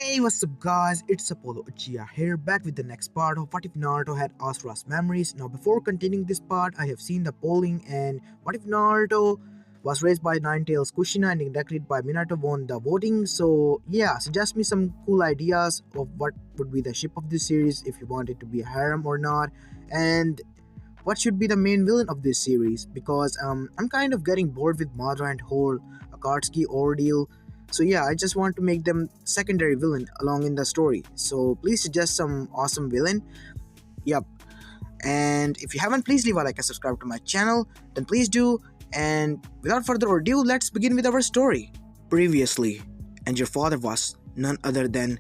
Hey, what's up guys, it's Apollo Uchiha here, back with the next part of What If Naruto Had Asuras Memories. Now before continuing this part, I have seen the polling and what if Naruto was raised by Ninetales Kushina and inducted by Minato won the voting. So yeah, suggest me some cool ideas of what would be the ship of this series, if you want it to be a harem or not, and what should be the main villain of this series, because I'm kind of getting bored with Madara and whole Akatsuki ordeal. So yeah, I just want to make them secondary villain along in the story. So please suggest some awesome villain. Yep. And if you haven't, please leave a like and subscribe to my channel. Then please do. And without further ado, let's begin with our story. Previously, and your father was none other than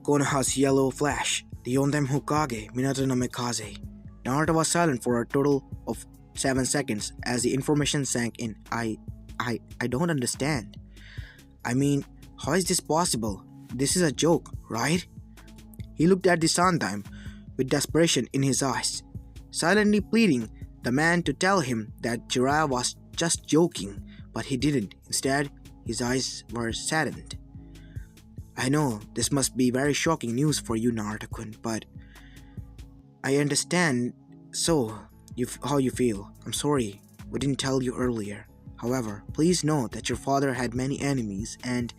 Konoha's Yellow Flash, the Yondem Hokage, Minato no Mikaze. Naruto was silent for a total of 7 seconds as the information sank in. I don't understand. I mean, how is this possible? This is a joke, right? He looked at the Sandime with desperation in his eyes, silently pleading the man to tell him that Jiraiya was just joking, but he didn't. Instead, his eyes were saddened. I know this must be very shocking news for you, Naruto-kun, but I understand how you feel. I'm sorry, we didn't tell you earlier. However, please know that your father had many enemies and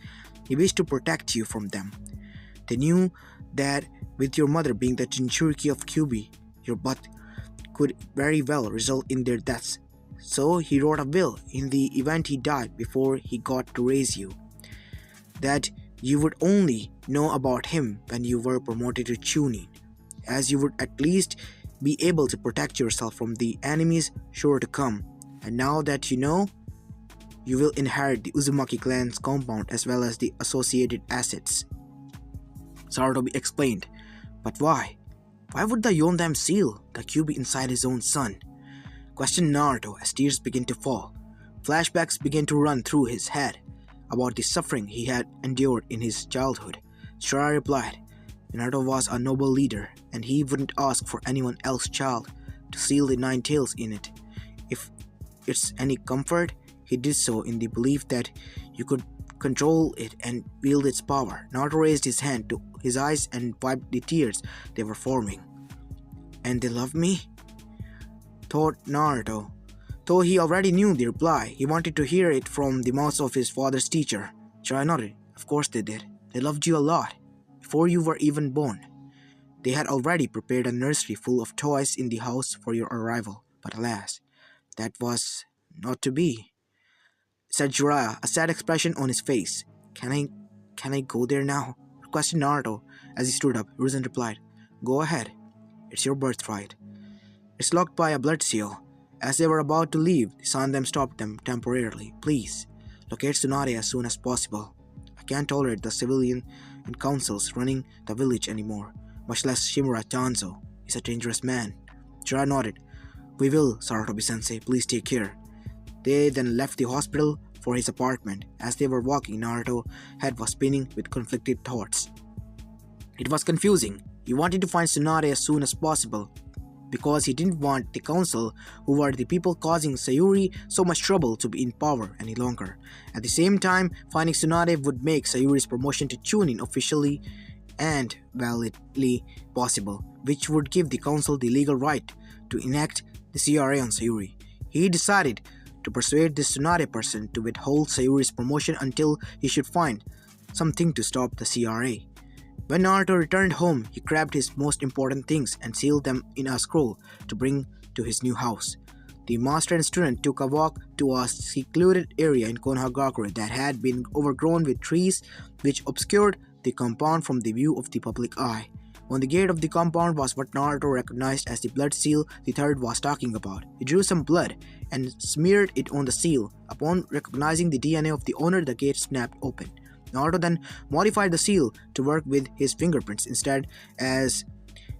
he wished to protect you from them. They knew that with your mother being the Jinchuriki of Kyuubi, your birth could very well result in their deaths. So he wrote a will in the event he died before he got to raise you, that you would only know about him when you were promoted to Chunin, as you would at least be able to protect yourself from the enemies sure to come. And now that you know, you will inherit the Uzumaki clan's compound as well as the associated assets. Sarutobi explained. But why? Why would the Yondam seal the Kyuubi inside his own son? Questioned Naruto as tears began to fall. Flashbacks began to run through his head about the suffering he had endured in his childhood. Jiraiya replied, Naruto was a noble leader and he wouldn't ask for anyone else's child to seal the 9 tails in it. If it's any comfort, he did so in the belief that you could control it and wield its power. Naruto raised his hand to his eyes and wiped the tears they were forming. And they love me? Thought Naruto. Though he already knew the reply, he wanted to hear it from the mouth of his father's teacher. Jiraiya nodded. Of course they did. They loved you a lot. Before you were even born. They had already prepared a nursery full of toys in the house for your arrival. But alas, that was not to be, said Jiraiya, a sad expression on his face. Can I go there now? Questioned Naruto as he stood up. Hiruzen replied, Go ahead. It's your birthright. It's locked by a blood seal. As they were about to leave, the Sandem stopped them temporarily. Please, locate Tsunade as soon as possible. I can't tolerate the civilian and councils running the village anymore, much less Shimura Tanzo. He's a dangerous man. Jiraiya nodded. We will, Sarutobi-sensei. Please take care. They then left the hospital for his apartment. As they were walking, Naruto's head was spinning with conflicted thoughts. It was confusing. He wanted to find Tsunade as soon as possible, because he didn't want the council, who were the people causing Sayuri so much trouble, to be in power any longer. At the same time, finding Tsunade would make Sayuri's promotion to Chunin officially and validly possible, which would give the council the legal right to enact the CRA on Sayuri. He decided to persuade this Tsunade person to withhold Sayuri's promotion until he should find something to stop the CRA. When Naruto returned home, he grabbed his most important things and sealed them in a scroll to bring to his new house. The master and student took a walk to a secluded area in Konohagakure that had been overgrown with trees which obscured the compound from the view of the public eye. On the gate of the compound was what Naruto recognized as the blood seal the third was talking about. He drew some blood and smeared it on the seal. Upon recognizing the DNA of the owner, the gate snapped open. Naruto then modified the seal to work with his fingerprints instead, as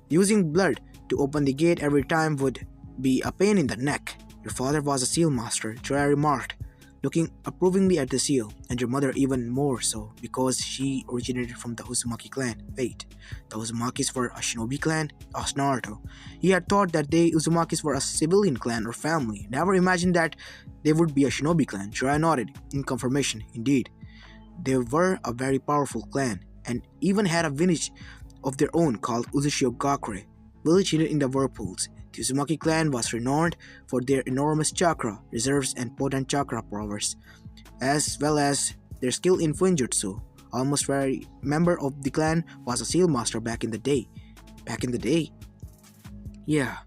using blood to open the gate every time would be a pain in the neck. Your father was a seal master, Jiraiya remarked, looking approvingly at the seal, and your mother even more so, because she originated from the Uzumaki clan. Wait, the Uzumakis were a shinobi clan? Asked Naruto. He had thought that the Uzumakis were a civilian clan or family, never imagined that they would be a shinobi clan. Jiraiya nodded, in confirmation. Indeed, they were a very powerful clan. and even had a village of their own called Uzushio village hidden in the whirlpools. The Uzumaki clan was renowned for their enormous chakra reserves and potent chakra powers, as well as their skill in Fuinjutsu. Almost every member of the clan was a seal master back in the day. Back in the day? Yeah.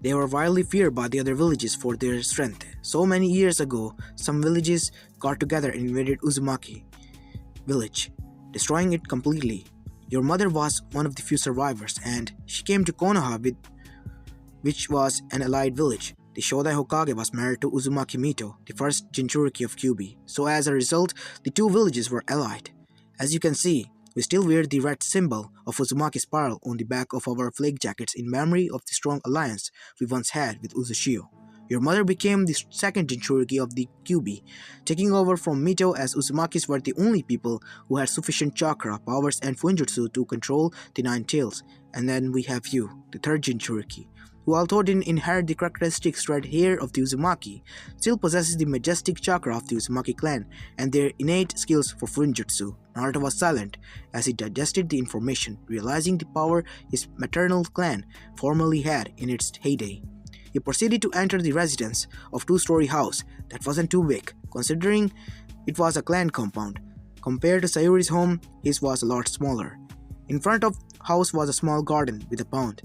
They were widely feared by the other villages for their strength. So many years ago, some villages got together and invaded Uzumaki village, destroying it completely. Your mother was one of the few survivors, and she came to Konoha, which was an allied village. The Shodai Hokage was married to Uzumaki Mito, the first Jinchuriki of Kyubi, so as a result, the two villages were allied. As you can see, we still wear the red symbol of Uzumaki spiral on the back of our flag jackets in memory of the strong alliance we once had with Uzushio. Your mother became the second Jinchuriki of the Kyubi, taking over from Mito, as Uzumakis were the only people who had sufficient chakra, powers, and Fuinjutsu to control the Nine Tails. And then we have you, the third Jinchuriki, who although didn't inherit the characteristic red hair of the Uzumaki, still possesses the majestic chakra of the Uzumaki clan and their innate skills for Fuinjutsu. Naruto was silent as he digested the information, realizing the power his maternal clan formerly had in its heyday. He proceeded to enter the residence of two-story house that wasn't too big, considering it was a clan compound. Compared to Sayuri's home, his was a lot smaller. In front of the house was a small garden with a pond,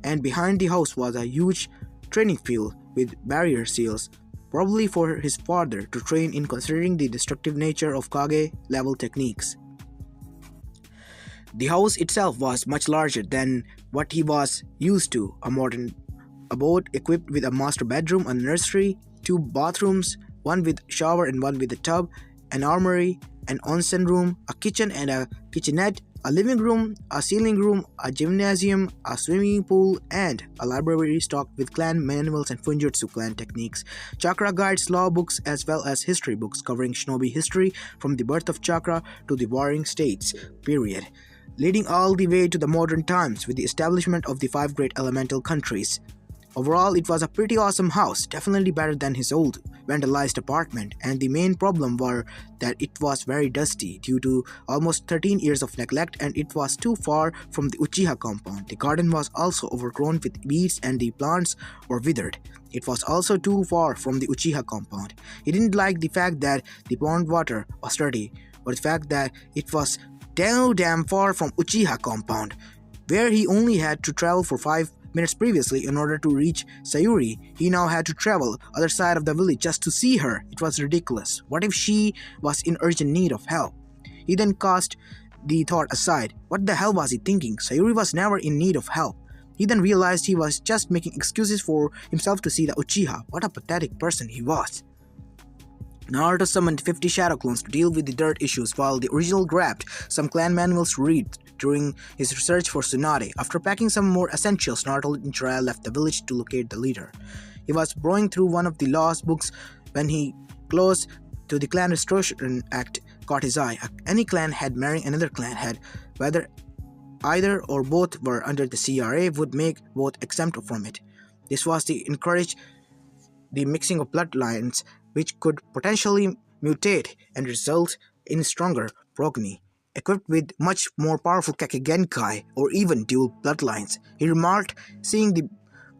and behind the house was a huge training field with barrier seals, probably for his father to train in, considering the destructive nature of Kage-level techniques. The house itself was much larger than what he was used to, a modern abode equipped with a master bedroom, a nursery, two bathrooms, one with shower and one with a tub, an armory, an onsen room, a kitchen and a kitchenette, a living room, a ceiling room, a gymnasium, a swimming pool, and a library stocked with clan manuals and Fuinjutsu clan techniques, chakra guides, law books, as well as history books covering shinobi history from the birth of chakra to the warring states period, leading all the way to the modern times with the establishment of the 5 great elemental countries. Overall, it was a pretty awesome house, definitely better than his old vandalized apartment, and the main problem were that it was very dusty due to almost 13 years of neglect, and it was too far from the Uchiha compound. The garden was also overgrown with weeds and the plants were withered. It was also too far from the Uchiha compound. He didn't like the fact that the pond water was dirty, or the fact that it was damn far from Uchiha compound, where he only had to travel for 5 minutes previously in order to reach Sayuri. He now had to travel other side of the village just to see her. It was ridiculous. What if she was in urgent need of help? He then cast the thought aside. What the hell was he thinking? Sayuri was never in need of help. He then realized he was just making excuses for himself to see the Uchiha. What a pathetic person he was. Naruto summoned 50 shadow clones to deal with the dirt issues, while the original grabbed some clan manuals to read during his research for Tsunade. After packing some more essentials, Naruto and Jiraiya left the village to locate the leader. He was borrowing through one of the lost books when he, close to the Clan Restoration Act, caught his eye. Any clan head marrying another clan head, whether either or both were under the CRA, would make both exempt from it. This was to encourage the mixing of bloodlines, which could potentially mutate and result in stronger progeny, equipped with much more powerful Kakegenkai or even dual bloodlines. He remarked seeing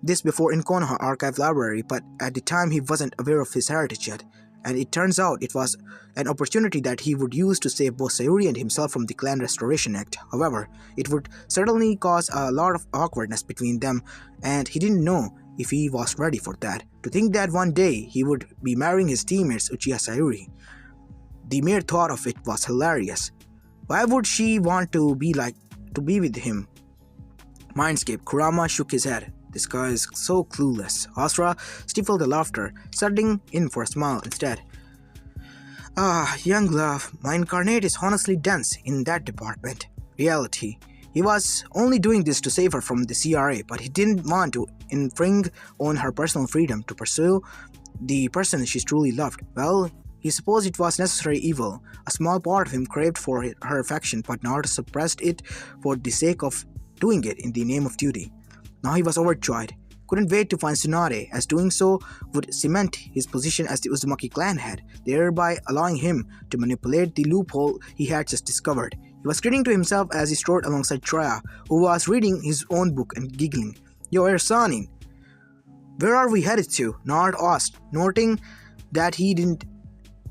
this before in Konoha Archive Library, but at the time he wasn't aware of his heritage yet, and it turns out it was an opportunity that he would use to save both Sayuri and himself from the Clan Restoration Act. However, it would certainly cause a lot of awkwardness between them, and he didn't know if he was ready for that. To think that one day he would be marrying his teammates Uchiha Sayuri. The mere thought of it was hilarious. Why would she want to be with him? Mindscape. Kurama shook his head. This guy is so clueless. Asura stifled the laughter, settling in for a smile instead. Young love, my incarnate is honestly dense in that department. Reality. He was only doing this to save her from the CRA, but he didn't want to infringe on her personal freedom to pursue the person she truly loved. Well, he supposed it was necessary evil. A small part of him craved for her affection, but Naruto suppressed it for the sake of doing it in the name of duty. Now he was overjoyed. Couldn't wait to find Tsunade, as doing so would cement his position as the Uzumaki clan head, thereby allowing him to manipulate the loophole he had just discovered. He was grinning to himself as he strode alongside Troya, who was reading his own book and giggling. Yo, Ersanin, where are we headed to? Naruto asked, noting that he didn't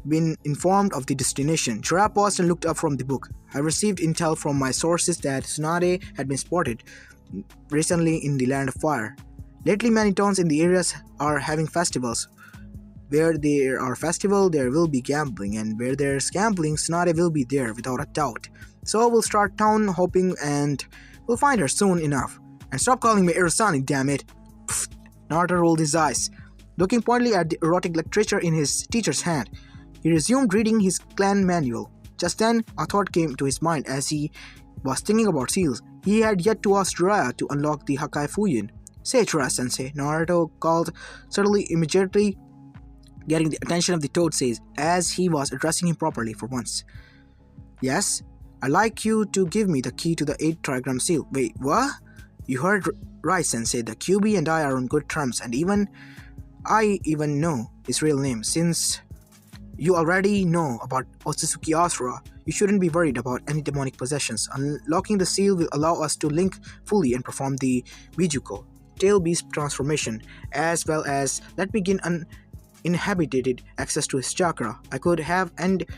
been informed of the destination. Troya paused and looked up from the book. I received intel from my sources that Tsunade had been spotted recently in the Land of Fire. Lately, many towns in the areas are having festivals. Where there are festivals, there will be gambling, and where there's gambling, Tsunade will be there without a doubt. So we'll start town hopping and we'll find her soon enough. And stop calling me Irasani, damn it. Pfft. Naruto rolled his eyes, looking pointedly at the erotic literature in his teacher's hand. He resumed reading his clan manual. Just then, a thought came to his mind as he was thinking about seals. He had yet to ask Jiraiya to unlock the Hakai Fuyin. Say, Jiraiya-sensei, Naruto called, suddenly immediately getting the attention of the Toad Sage as he was addressing him properly for once. Yes, I'd like you to give me the key to the 8 trigram seal. Wait, what? You heard right, Sensei. The QB and I are on good terms, and I even know his real name. Since you already know about Otsutsuki Asura, you shouldn't be worried about any demonic possessions. Unlocking the seal will allow us to link fully and perform the Bijuko, tail beast transformation, as well as let me gain uninhibited access to his chakra. I could have ended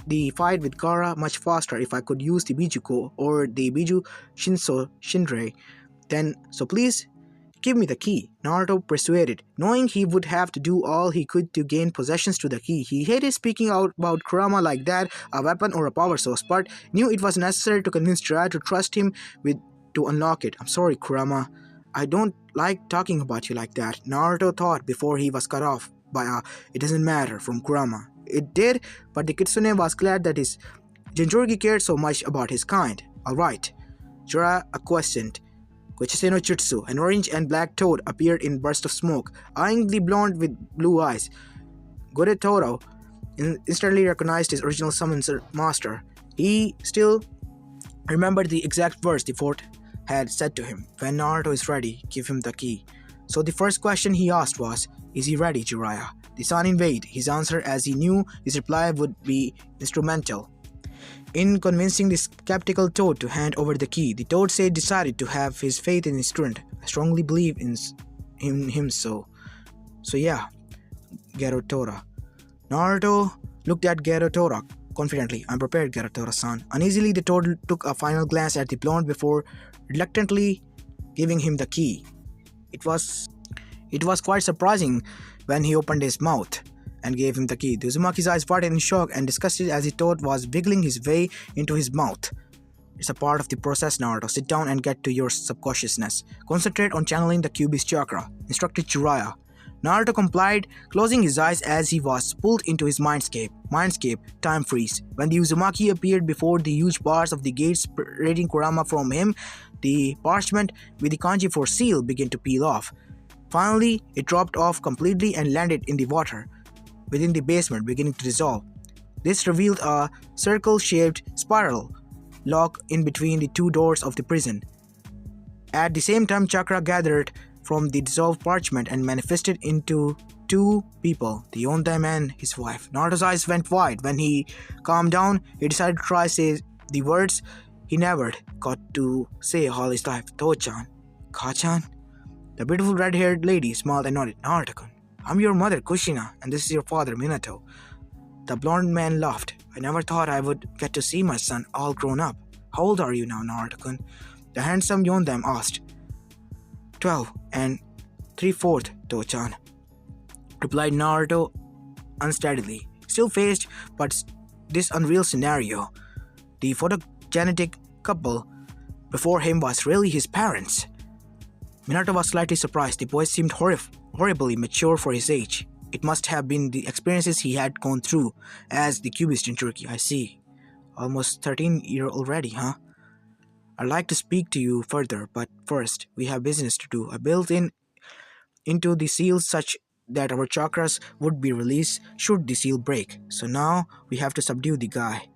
the fight with Gaara much faster if I could use the Bijuko or the Biju Shinso Shinrei. Then, so please, give me the key, Naruto persuaded, knowing he would have to do all he could to gain possessions to the key. He hated speaking out about Kurama like that, a weapon or a power source, but knew it was necessary to convince Jiraiya to trust him to unlock it. I'm sorry, Kurama. I don't like talking about you like that, Naruto thought before he was cut off by a "it doesn't matter" from Kurama. It did, but the Kitsune was glad that his Jinchuriki cared so much about his kind. Alright, Jiraiya questioned. Koichise no Jutsu, an orange and black toad appeared in a burst of smoke, eyeing the blonde with blue eyes. Gode Toro instantly recognized his original summons master. He still remembered the exact words the fort had said to him. When Naruto is ready, give him the key. So the first question he asked was, is he ready, Jiraiya? The Sanin weighed his answer as he knew his reply would be instrumental in convincing the skeptical Toad to hand over the key. The Toad Sage decided to have his faith in his student. I strongly believe in him so. So yeah, Gerutora. Naruto looked at Gerutora confidently. I'm prepared, Gerutora-san. Uneasily, the Toad took a final glance at the blonde before reluctantly giving him the key. It was quite surprising when he opened his mouth and gave him the key. The Uzumaki's eyes widened in shock and disgusted as the Toad was wiggling his way into his mouth. It's a part of the process, Naruto. Sit down and get to your subconsciousness. Concentrate on channeling the Kyuubi's chakra, instructed Jiraiya. Naruto complied, closing his eyes as he was pulled into his mindscape. Mindscape, time freeze. When the Uzumaki appeared before the huge bars of the gate separating Kurama from him, the parchment with the kanji for seal began to peel off. Finally, it dropped off completely and landed in the water within the basement, beginning to dissolve. This revealed a circle-shaped spiral lock in between the two doors of the prison. At the same time, chakra gathered from the dissolved parchment and manifested into two people, the Yondam and his wife. Naruto's eyes went wide. When he calmed down, he decided to try say the words he never got to say all his life. To-chan. Ka-chan? The beautiful red-haired lady smiled and nodded. Naruto-kun, I'm your mother, Kushina, and this is your father, Minato. The blonde man laughed. I never thought I would get to see my son all grown up. How old are you now, Naruto-kun? The handsome Yondam asked. 12 and 3/4, To-chan, replied Naruto unsteadily. Still faced but this unreal scenario. The photogenetic couple before him was really his parents. Minato was slightly surprised. The boy seemed horribly mature for his age. It must have been the experiences he had gone through as the cubist in Turkey. I see. Almost 13-year already, huh? I'd like to speak to you further, but first, we have business to do. I built into the seal such that our chakras would be released should the seal break. So now, we have to subdue the guy,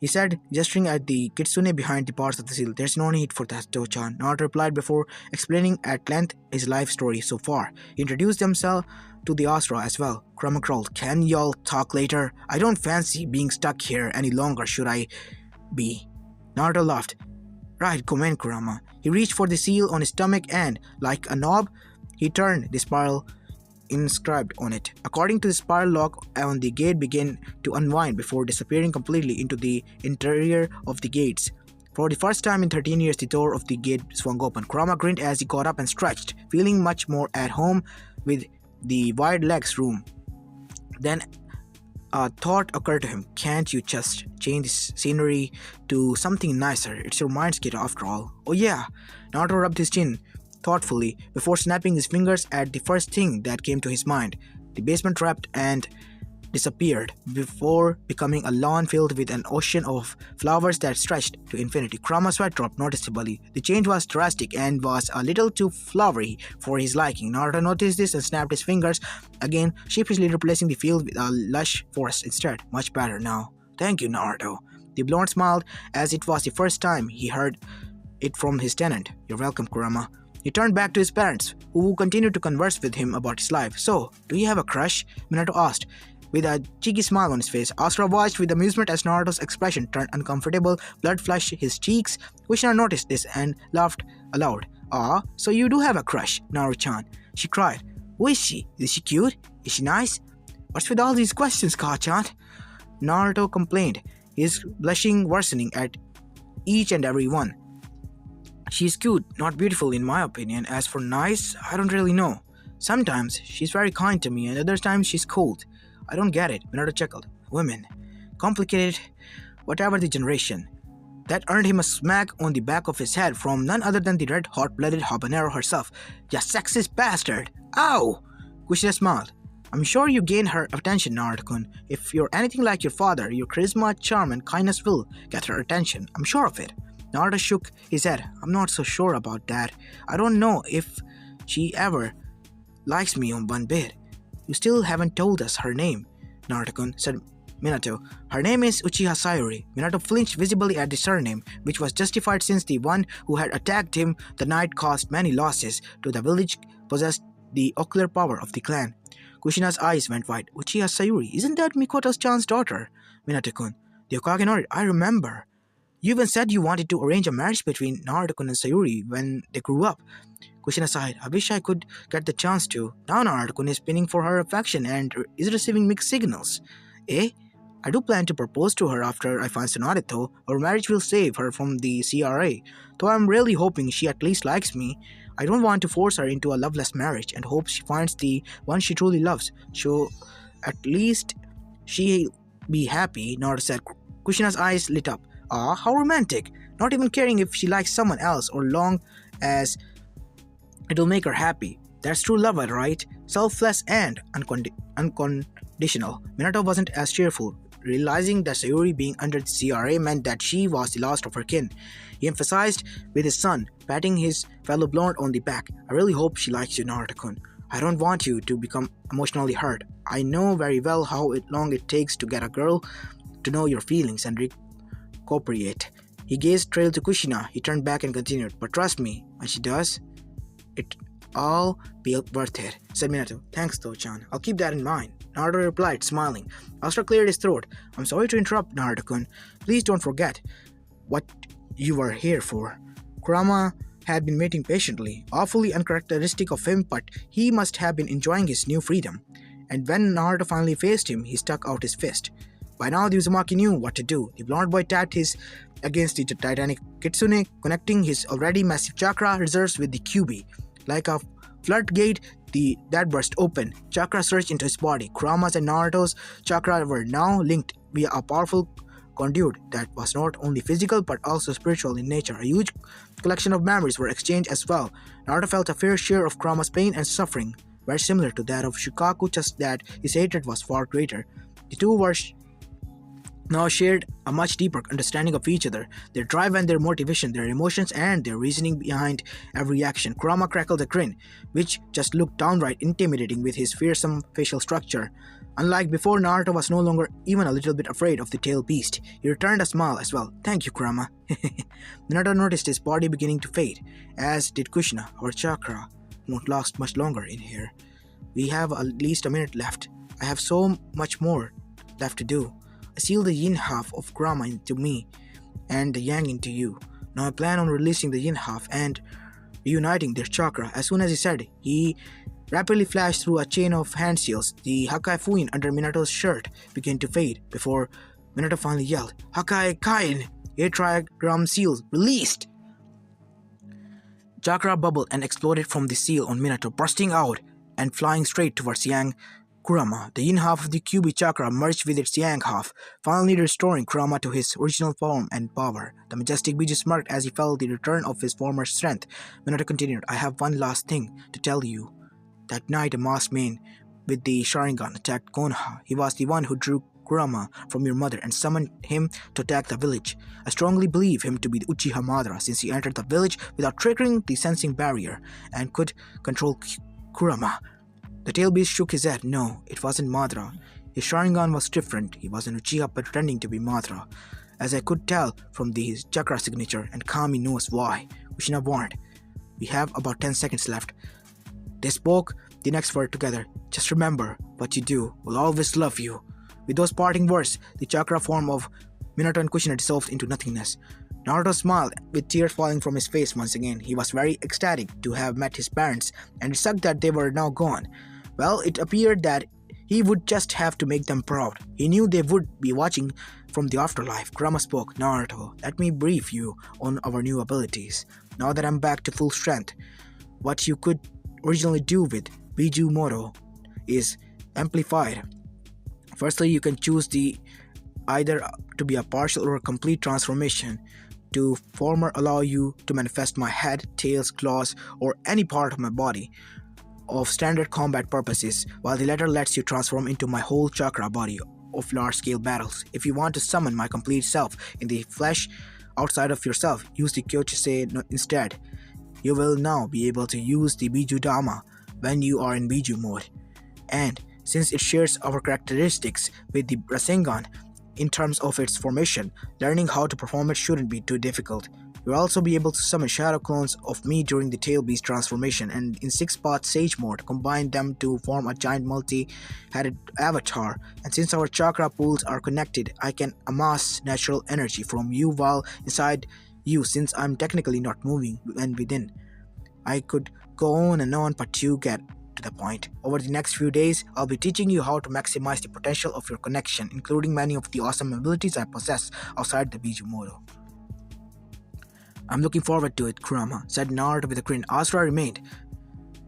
he said, gesturing at the kitsune behind the parts of the seal. There's no need for that, To-chan, Naruto replied before explaining at length his life story so far. He introduced himself to the Asura as well. Kurama crawled. Can y'all talk later? I don't fancy being stuck here any longer, should I be? Naruto laughed. Right, come in, Kurama. He reached for the seal on his stomach and, like a knob, he turned the spiral inscribed on it. According to the spiral lock on the gate began to unwind before disappearing completely into the interior of the gates. For the first time in 13 years, the door of the gate swung open. Kurama grinned as he got up and stretched, feeling much more at home with the wide legs room. Then a thought occurred to him. Can't you just change the scenery to something nicer? It's your mind's kid after all. Oh yeah. Naruto rubbed his chin thoughtfully before snapping his fingers at the first thing that came to his mind. The basement wrapped and disappeared before becoming a lawn filled with an ocean of flowers that stretched to infinity. Kurama's sweat dropped noticeably. The change was drastic and was a little too flowery for his liking. Naruto noticed this and snapped his fingers again, sheepishly replacing the field with a lush forest instead. Much better now. Thank you, Naruto. The blonde smiled as it was the first time he heard it from his tenant. You're welcome, Kurama. He turned back to his parents, who continued to converse with him about his life. So, do you have a crush? Minato asked. With a cheeky smile on his face, Asura watched with amusement as Naruto's expression turned uncomfortable, blood flushed his cheeks. Kushina noticed this and laughed aloud. Ah, so you do have a crush, Naru-chan. She cried. Who is she? Is she cute? Is she nice? What's with all these questions, Ka-chan? Naruto complained, his blushing worsening at each and every one. She's cute, not beautiful in my opinion. As for nice, I don't really know. Sometimes she's very kind to me and other times she's cold. I don't get it, Minato chuckled. Women. Complicated, whatever the generation. That earned him a smack on the back of his head from none other than the red hot-blooded habanero herself. Ya sexist bastard! Ow! Kushina smiled. I'm sure you gained her attention, Naruto-kun. If you're anything like your father, your charisma, charm, and kindness will get her attention. I'm sure of it. Naruto shook his head. I'm not so sure about that. I don't know if she ever likes me on one bit. You still haven't told us her name, Naruto-kun, said Minato. Her name is Uchiha Sayuri. Minato flinched visibly at the surname, which was justified since the one who had attacked him the night caused many losses to the village, possessed the ocular power of the clan. Kushina's eyes went wide. Uchiha Sayuri, isn't that Mikoto-chan's daughter? Minato-kun. The Hokage nodded. I remember. You even said you wanted to arrange a marriage between Naruto-kun and Sayuri when they grew up. Kushina sighed. I wish I could get the chance to. Now Naruto-kun is pinning for her affection and is receiving mixed signals. Eh? I do plan to propose to her after I find Tsunade though. Our marriage will save her from the CRA. Though I'm really hoping she at least likes me. I don't want to force her into a loveless marriage and hope she finds the one she truly loves. So at least she'll be happy, Naruto said. Kushina's eyes lit up. Ah, how romantic. Not even caring if she likes someone else or long as it'll make her happy. That's true love, right? Selfless and unconditional. Minato wasn't as cheerful, realizing that Sayuri being under the CRA meant that she was the last of her kin. He emphasized with his son, patting his fellow blonde on the back. I really hope she likes you, Naruto-kun. I don't want you to become emotionally hurt. I know very well how long it takes to get a girl to know your feelings and recuperate. He gazed trail to Kushina. He turned back and continued. But trust me, when she does, it all be worth it, said Minato. Thanks though, Chan. I'll keep that in mind. Naruto replied, smiling. Asura cleared his throat. I'm sorry to interrupt, Naruto-kun. Please don't forget what you were here for. Kurama had been waiting patiently, awfully uncharacteristic of him, but he must have been enjoying his new freedom. And when Naruto finally faced him, he stuck out his fist. By now, the Uzumaki knew what to do. The blonde boy tapped his against the titanic kitsune, connecting his already massive chakra reserves with the QB. Like a floodgate, that burst open. Chakra surged into his body. Kurama's and Naruto's chakra were now linked via a powerful conduit that was not only physical but also spiritual in nature. A huge collection of memories were exchanged as well. Naruto felt a fair share of Kurama's pain and suffering, very similar to that of Shukaku, just that his hatred was far greater. The two were now shared a much deeper understanding of each other, their drive and their motivation, their emotions and their reasoning behind every action. Kurama crackled a grin, which just looked downright intimidating with his fearsome facial structure. Unlike before, Naruto was no longer even a little bit afraid of the tail beast. He returned a smile as well. Thank you, Kurama. Naruto noticed his body beginning to fade, as did Kushina. Our chakra won't last much longer in here. We have at least a minute left. I have so much more left to do. I seal the yin half of Kurama into me. and the yang into you. Now I plan on releasing the yin half and reuniting their chakra. As soon as he said, he rapidly flashed through a chain of hand seals. The Hakai Fuin under Minato's shirt began to fade before Minato finally yelled, Hakai Kain! 8 trigram seals released! Chakra bubbled and exploded from the seal on Minato, bursting out and flying straight towards Yang Kurama. The yin half of the Kyuubi chakra merged with its yang half, finally restoring Kurama to his original form and power. The majestic Biju smirked as he felt the return of his former strength. Minato continued, I have one last thing to tell you. That night a masked man with the Sharingan attacked Konoha. He was the one who drew Kurama from your mother and summoned him to attack the village. I strongly believe him to be the Uchiha Madara since he entered the village without triggering the sensing barrier and could control Kurama. The tail beast shook his head. No, it wasn't Madara. His Sharingan was different. He was an Uchiha pretending to be Madara, as I could tell from his chakra signature, and Kami knows why. We should have warned. We have about 10 seconds left. They spoke the next word together. Just remember, what you do will always love you. With those parting words, the chakra form of Minato and Kushina dissolved into nothingness. Naruto smiled, with tears falling from his face once again. He was very ecstatic to have met his parents, and it sucked that they were now gone. Well, it appeared that he would just have to make them proud. He knew they would be watching from the afterlife. Kurama spoke, Naruto, let me brief you on our new abilities. Now that I'm back to full strength, what you could originally do with Biju Moro is amplified. Firstly, you can choose either to be a partial or a complete transformation. To former allow you to manifest my head, tails, claws, or any part of my body of standard combat purposes, while the latter lets you transform into my whole chakra body of large-scale battles. If you want to summon my complete self in the flesh outside of yourself, use the Kyochise instead. You will now be able to use the Biju Dama when you are in Biju mode. And since it shares our characteristics with the Rasengan in terms of its formation, learning how to perform it shouldn't be too difficult. You'll also be able to summon shadow clones of me during the Tail Beast transformation, and in 6-part Sage mode, combine them to form a giant multi-headed avatar. And since our chakra pools are connected, I can amass natural energy from you while inside you, since I'm technically not moving and within. I could go on and on, but you get to the point. Over the next few days, I'll be teaching you how to maximize the potential of your connection, including many of the awesome abilities I possess outside the Biju Modo. I'm looking forward to it, Kurama, said Naruto with a grin. Asura remained.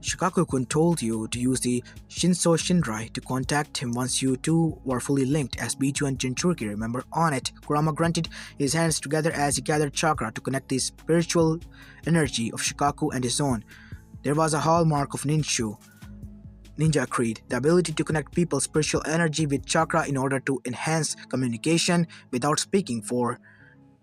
Shikaku-kun told you to use the Shinso Shinrai to contact him once you two were fully linked as Biju and Jinchuriki, remember? On it, Kurama grunted his hands together as he gathered chakra to connect the spiritual energy of Shikaku and his own. There was a hallmark of Ninja Creed, the ability to connect people's spiritual energy with chakra in order to enhance communication without speaking for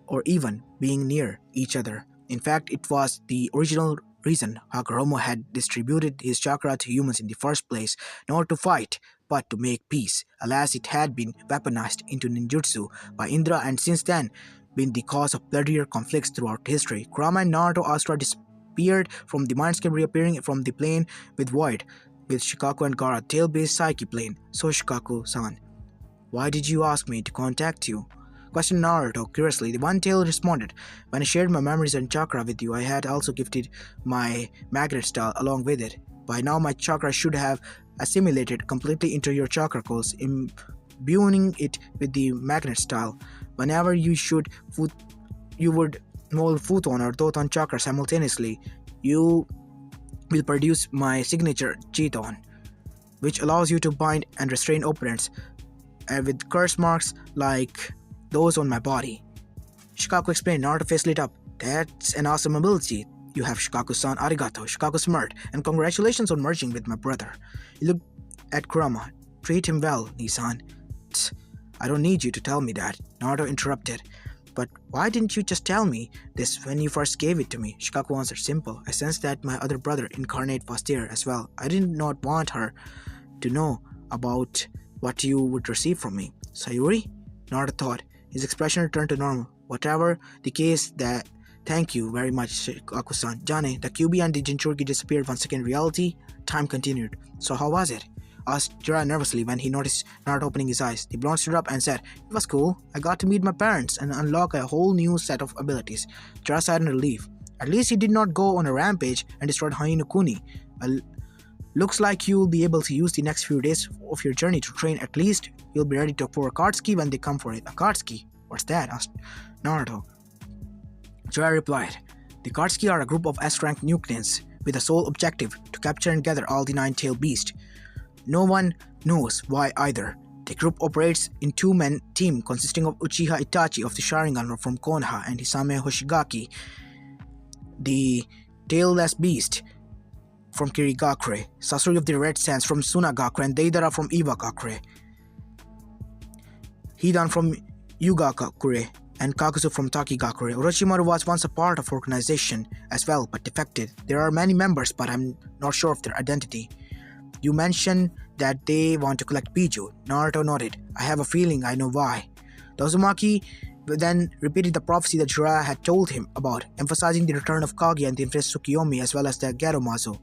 or even being near each other. In fact, it was the original reason Hagoromo had distributed his chakra to humans in the first place, not to fight, but to make peace. Alas, it had been weaponized into ninjutsu by Indra and since then been the cause of bloodier conflicts throughout history. Kurama and Naruto Asura disappeared from the mindscape, reappearing from the plane with Void, with Shikaku and Gaara tail-based Psyche plane. So Shikaku-san, why did you ask me to contact you? Questioned Naruto curiously. The One Tail responded, when I shared my memories and chakra with you, I had also gifted my magnet style along with it. By now my chakra should have assimilated completely into your chakra course, imbuing it with the magnet style. Whenever you would mold Futon or Doton chakra simultaneously, you will produce my signature Chiton, which allows you to bind and restrain opponents with curse marks like those on my body. Shikaku explained. Naruto's face lit up. That's an awesome ability you have, Shikaku-san. Arigato. Shikaku smirked. And congratulations on merging with my brother. He looked at Kurama. Treat him well, Nisan. Tsk, I don't need you to tell me that, Naruto interrupted. But why didn't you just tell me this when you first gave it to me? Shikaku answered. Simple. I sensed that my other brother incarnate was there as well. I did not want her to know about what you would receive from me. Sayuri? Naruto thought. His expression returned to normal. Whatever the case, that thank you very much, Shikaku-san. Jane, the Kyuubi and the Jinchuriki disappeared once again in reality. Time continued. So how was it? asked Jiraiya nervously when he noticed Naruto opening his eyes. The blonde stood up and said, "It was cool. I got to meet my parents and unlock a whole new set of abilities." Jiraiya sighed in relief. At least he did not go on a rampage and destroy Hainokuni. Looks like you'll be able to use the next few days of your journey to train. At least you'll be ready for Akatsuki when they come for it. Akatsuki? What's that? Asked Naruto. Jiraiya replied, "The Akatsuki are a group of S-rank nucleons with the sole objective to capture and gather all the nine-tailed beasts. No one knows why either. The group operates in two-man team consisting of Uchiha Itachi of the Sharingan from Konoha and Hisame Hoshigaki, the tailless beast from Kirigakure, Sasori of the Red Sands from Sunagakure, and Deidara from Iwagakure, Hidan from Yugakure, and Kakuzu from Takigakure. Orochimaru was once a part of organization as well, but defected. There are many members, but I'm not sure of their identity. You mentioned that they want to collect Biju." Naruto nodded. "I have a feeling I know why." The Uzumaki then repeated the prophecy that Jiraiya had told him about, emphasizing the return of Kage and the Empress Tsukiyomi as well as the Geromazu.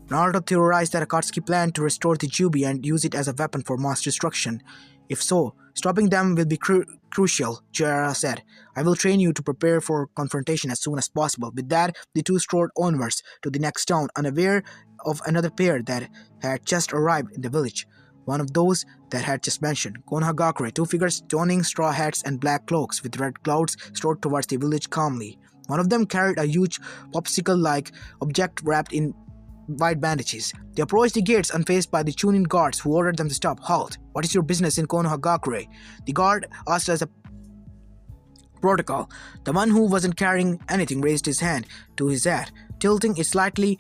Naruto theorized that Akatsuki planned to restore the Jubi and use it as a weapon for mass destruction. If so, stopping them will be crucial, Jiraiya said. "I will train you to prepare for confrontation as soon as possible." With that, the two strode onwards to the next town, unaware of another pair that had just arrived in the village. One of those that had just mentioned, Konoha. Two figures donning straw hats and black cloaks with red clouds strode towards the village calmly. One of them carried a huge popsicle-like object wrapped in white bandages. They approached the gates unfazed by the Chunin guards, who ordered them to stop. "Halt! What is your business in Konoha?" The guard asked as a protocol. The one who wasn't carrying anything raised his hand to his hat, tilting it slightly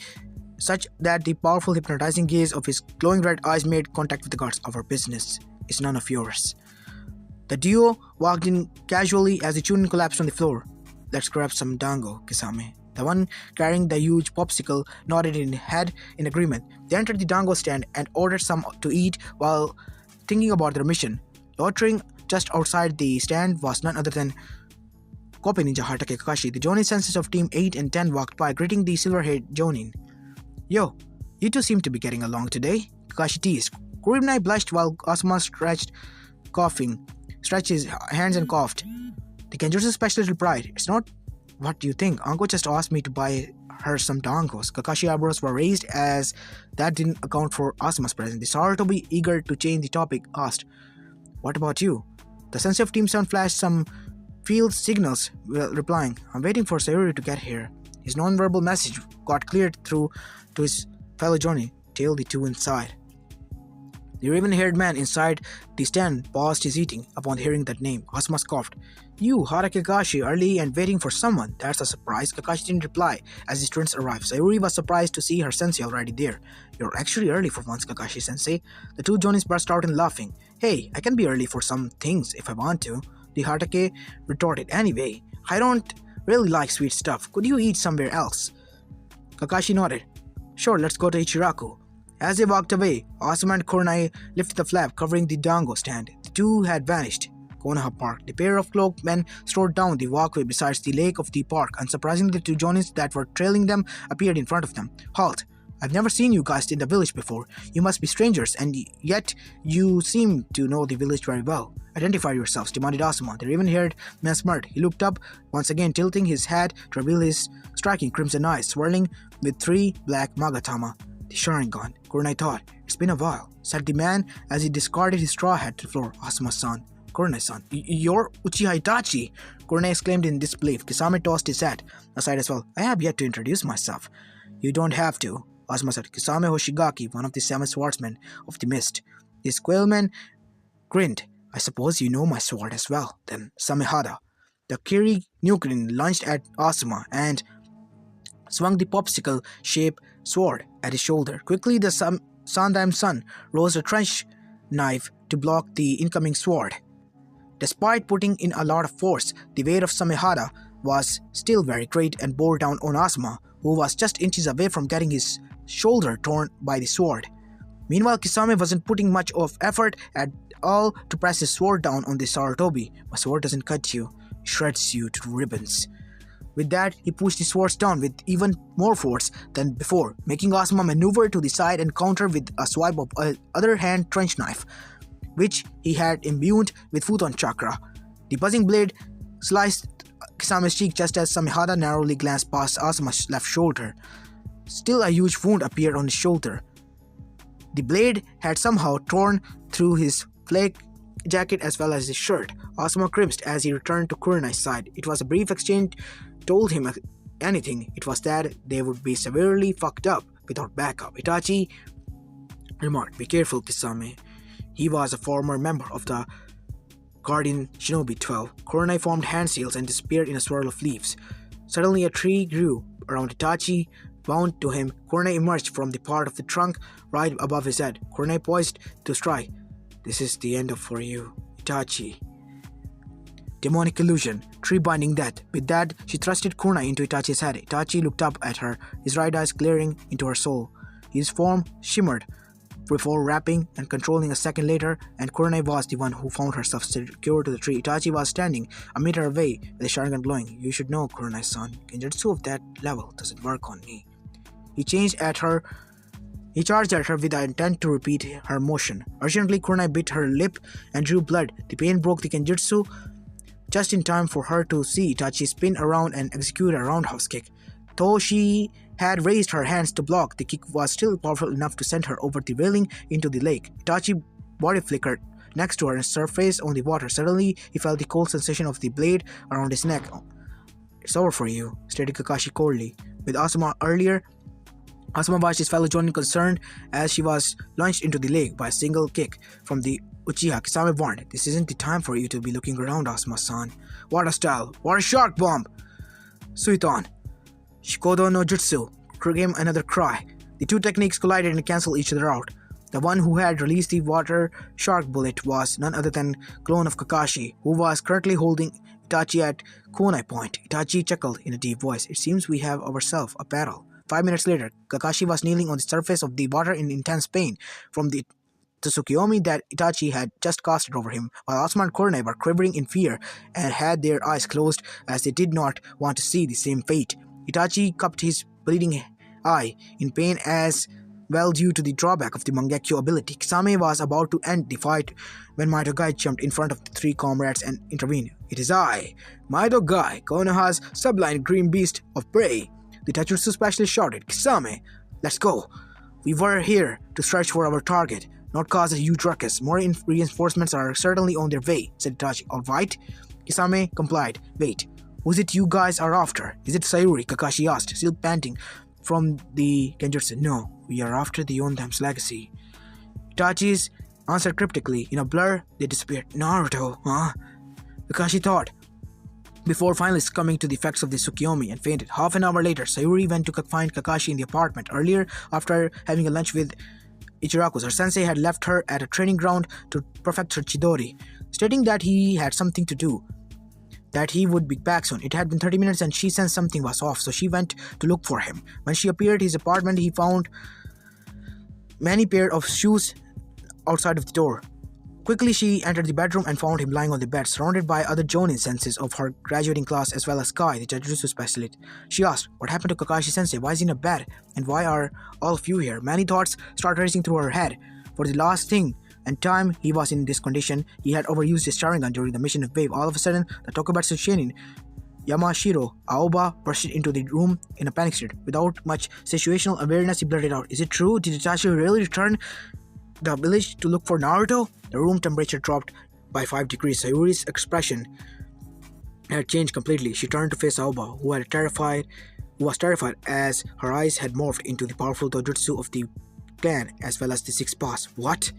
such that the powerful hypnotizing gaze of his glowing red eyes made contact with the guards. "Our business is none of yours." The duo walked in casually as the Chunin collapsed on the floor. "Let's grab some dango, Kisame." The one carrying the huge popsicle nodded in head in agreement. They entered the dango stand and ordered some to eat while thinking about their mission. Loitering just outside the stand was none other than Kope Ninja Hatake Kakashi. The Jonin senses of Team 8 and 10 walked by, greeting the silver-haired Jonin. "Yo, you two seem to be getting along today," Kakashi teased. Kurenai blushed while Asuma stretched his hands and coughed. The Genjutsu specialist replied, "It's not what you think. Anko just asked me to buy her some dangos." Kakashi's eyebrows were raised as that didn't account for Asuma's presence. The Sarutobi, eager to change the topic, asked, "What about you?" The sensei of Team 7 flashed some field signals, replying, "I'm waiting for Sayuri to get here." His non-verbal message got cleared through to his fellow Jonin. Tail the two inside. The raven-haired man inside the stand paused his eating upon hearing that name. Asuma scoffed. "You, Hatake Kakashi, early and waiting for someone? That's a surprise." Kakashi didn't reply as the students arrived. Sayuri was surprised to see her sensei already there. "You're actually early for once, Kakashi-sensei." The two Jonins burst out in laughing. "Hey, I can be early for some things if I want to," the Hatake retorted. "Anyway, I don't really like sweet stuff. Could you eat somewhere else?" Kakashi nodded. "Sure, let's go to Ichiraku." As they walked away, Asuma and Kurenai lifted the flap covering the dango stand. The two had vanished. Konoha Park. The pair of cloaked men strode down the walkway beside the lake of the park. Unsurprisingly, the two Jonins that were trailing them appeared in front of them. "Halt! I've never seen you guys in the village before. You must be strangers, and yet you seem to know the village very well. Identify yourselves," demanded Asuma. The raven-haired man smirked. He looked up, once again tilting his hat to reveal his striking crimson eyes, swirling with 3 black Magatama. "The Sharingan," Kurenai thought. "It's been a while," said the man as he discarded his straw hat to the floor. "Asuma-san, Kurenai-san, you're Uchiha Itachi!" Kurenai exclaimed in disbelief. Kisame tossed his hat aside as well. "I have yet to introduce myself." "You don't have to," Asuma said. "Kisame Hoshigaki, one of the 7 swordsmen of the mist." The squirrelman grinned. "I suppose you know my sword as well, then." Samehada. The Kiri Nukin lunged at Asuma and swung the popsicle-shaped sword at his shoulder. Quickly, the Sandaime Sun rose a trench knife to block the incoming sword. Despite putting in a lot of force, the weight of Samehada was still very great and bore down on Asuma, who was just inches away from getting his shoulder torn by the sword. Meanwhile, Kisame wasn't putting much of effort at all to press his sword down on the Sarutobi. "My sword doesn't cut you, it shreds you to ribbons." With that, he pushed his swords down with even more force than before, making Asuma maneuver to the side and counter with a swipe of a other hand trench knife, which he had imbued with Futon chakra. The buzzing blade sliced Kisame's cheek just as Samehada narrowly glanced past Asuma's left shoulder. Still, a huge wound appeared on his shoulder. The blade had somehow torn through his flake jacket as well as his shirt. Asuma grimaced as he returned to Kurenai's side. It was a brief exchange told him anything. It was that they would be severely fucked up without backup. Itachi remarked, "Be careful, Kisame." He was a former member of the Guardian Shinobi 12. Kurenai formed hand seals and disappeared in a swirl of leaves. Suddenly a tree grew around Itachi. Bound to him, Kurenai emerged from the part of the trunk right above his head. Kurenai poised to strike. "This is the end for you, Itachi." Demonic illusion, tree binding death. With that, she thrusted kunai into Itachi's head. Itachi looked up at her, his right eyes glaring into her soul. His form shimmered before wrapping and controlling a second later, and Kurenai was the one who found herself secured to the tree. Itachi was standing a meter away with a Sharingan glowing. "You should know, Kurenai-san, Genjutsu of that level doesn't work on me." He charged at her with the intent to repeat her motion. Urgently, Kurenai bit her lip and drew blood. The pain broke the Genjutsu just in time for her to see Itachi spin around and execute a roundhouse kick. Though she had raised her hands to block, the kick was still powerful enough to send her over the railing into the lake. Itachi's body flickered next to her and surfaced on the water. Suddenly, he felt the cold sensation of the blade around his neck. "It's over for you," stated Kakashi coldly. With Asuma earlier, Asuma watched his fellow jonin concerned as she was launched into the lake by a single kick from the Uchiha. Kisame warned, "This isn't the time for you to be looking around, Asuma-san. Water style, water shark bomb! Suiton! Shikodo no Jutsu!" came another cry. The two techniques collided and canceled each other out. The one who had released the water shark bullet was none other than clone of Kakashi, who was currently holding Itachi at kunai point. Itachi chuckled in a deep voice. "It seems we have ourselves a battle." 5 minutes later, Kakashi was kneeling on the surface of the water in intense pain from the Tsukuyomi that Itachi had just casted over him, while Asuma and Kurenai were quivering in fear and had their eyes closed as they did not want to see the same fate. Itachi cupped his bleeding eye in pain as well due to the drawback of the Mangekyo ability. Kisame was about to end the fight when Maido Gai jumped in front of the three comrades and intervened. "It is I, Maido Gai, Konoha's sublime green beast of prey," the Taijutsu specialist shouted. "Kisame, let's go. We were here to search for our target, not cause a huge ruckus. More reinforcements are certainly on their way," said Itachi. "All right." Kisame complied. "Wait, who's it you guys are after? Is it Sayuri?" Kakashi asked, still panting from the Genjutsu. "No, we are after the Yondam's legacy." Itachi's answered cryptically. In a blur, they disappeared. "Naruto, huh?" Kakashi thought, before finally succumbing to the effects of the Tsukuyomi and fainted. Half an hour later, Sayuri went to find Kakashi in the apartment. Earlier, after having a lunch with Ichiraku, her sensei had left her at a training ground to perfect her Chidori, stating that he had something to do, that he would be back soon. It had been 30 minutes and she sensed something was off, so she went to look for him. When she appeared at his apartment, he found many pair of shoes outside of the door. Quickly, she entered the bedroom and found him lying on the bed, surrounded by other jonin senseis of her graduating class as well as Kai, the Taijutsu specialist. She asked, "What happened to Kakashi-sensei? Why is he in a bed? And why are all of you here?" Many thoughts started racing through her head. For the last thing and time he was in this condition, he had overused his Sharingan during the mission of Wave. All of a sudden, the Tokubetsu Shinin, Yamashiro Aoba, burst into the room in a panic state. Without much situational awareness, he blurted out, "Is it true? Did Itachi really return the village to look for Naruto?" The room temperature dropped by 5 degrees. Sayuri's expression had changed completely. She turned to face Aoba, who was terrified as her eyes had morphed into the powerful dojutsu of the clan as well as the 6 pass. "What?"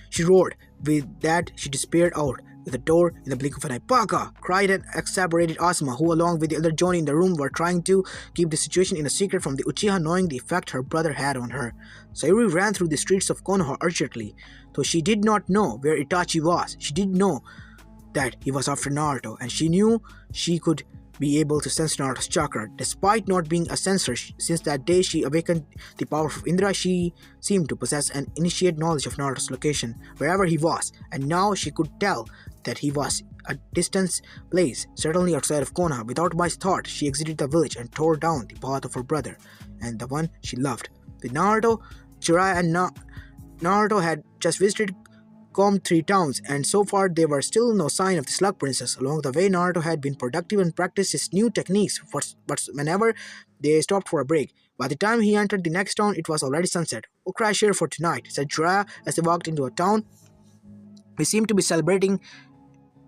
she roared. With that, she disappeared out the door in the blink of an eye. "Baka!" cried an exasperated Asuma, who along with the other Jonin in the room were trying to keep the situation in a secret from the Uchiha, knowing the effect her brother had on her. Sayuri ran through the streets of Konoha urgently, though she did not know where Itachi was. She did know that he was after Naruto, and she knew she could be able to sense Naruto's chakra. Despite not being a sensor, since that day she awakened the power of Indra, she seemed to possess an initiate knowledge of Naruto's location, wherever he was, and now she could tell that he was a distant place, certainly outside of Konoha. Without much thought, she exited the village and tore down the path of her brother, and the one she loved. With Naruto, Jiraiya and Naruto had just visited combed 3 towns, and so far there were still no sign of the Slug Princess. Along the way, Naruto had been productive and practiced his new techniques, but whenever they stopped for a break. By the time he entered the next town, it was already sunset. "We'll crash here for tonight," said Jiraiya as they walked into a town. We seemed to be celebrating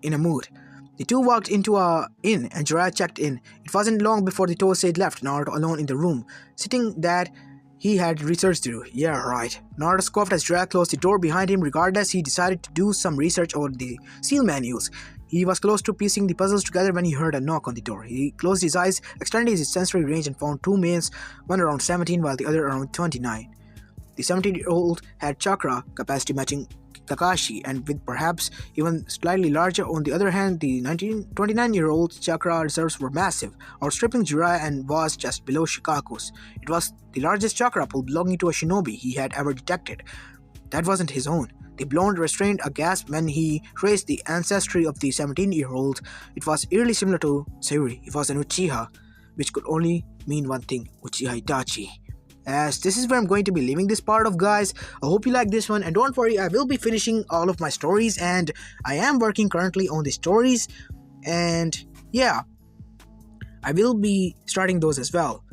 in a mood. The two walked into a inn and Jiraiya checked in. It wasn't long before the Tosei left Naruto alone in the room, sitting that he had research to do. "Yeah, right." Naruto scoffed as Jiraiya closed the door behind him. Regardless, he decided to do some research over the seal menus. He was close to piecing the puzzles together when he heard a knock on the door. He closed his eyes, extended his sensory range, and found two males, one around 17 while the other around 29. The 17-year-old had chakra capacity matching Kakashi, and with perhaps even slightly larger. On the other hand, the 29-year-old's chakra reserves were massive, outstripping Jiraiya and was just below Shikaku's. It was the largest chakra pool belonging to a shinobi he had ever detected. That wasn't his own. The blonde restrained a gasp when he traced the ancestry of the 17-year-old. It was eerily similar to Sayuri. It was an Uchiha, which could only mean one thing: Uchiha Itachi. As this is where I'm going to be leaving this part of, guys. I hope you like this one, and don't worry, I will be finishing all of my stories, and I am working currently on the stories, and yeah, I will be starting those as well.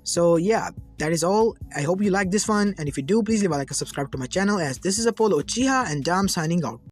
So yeah, that is all. I hope you like this one, and if you do, please leave a like and subscribe to my channel, as this is Apollo Uchiha, and I'm signing out.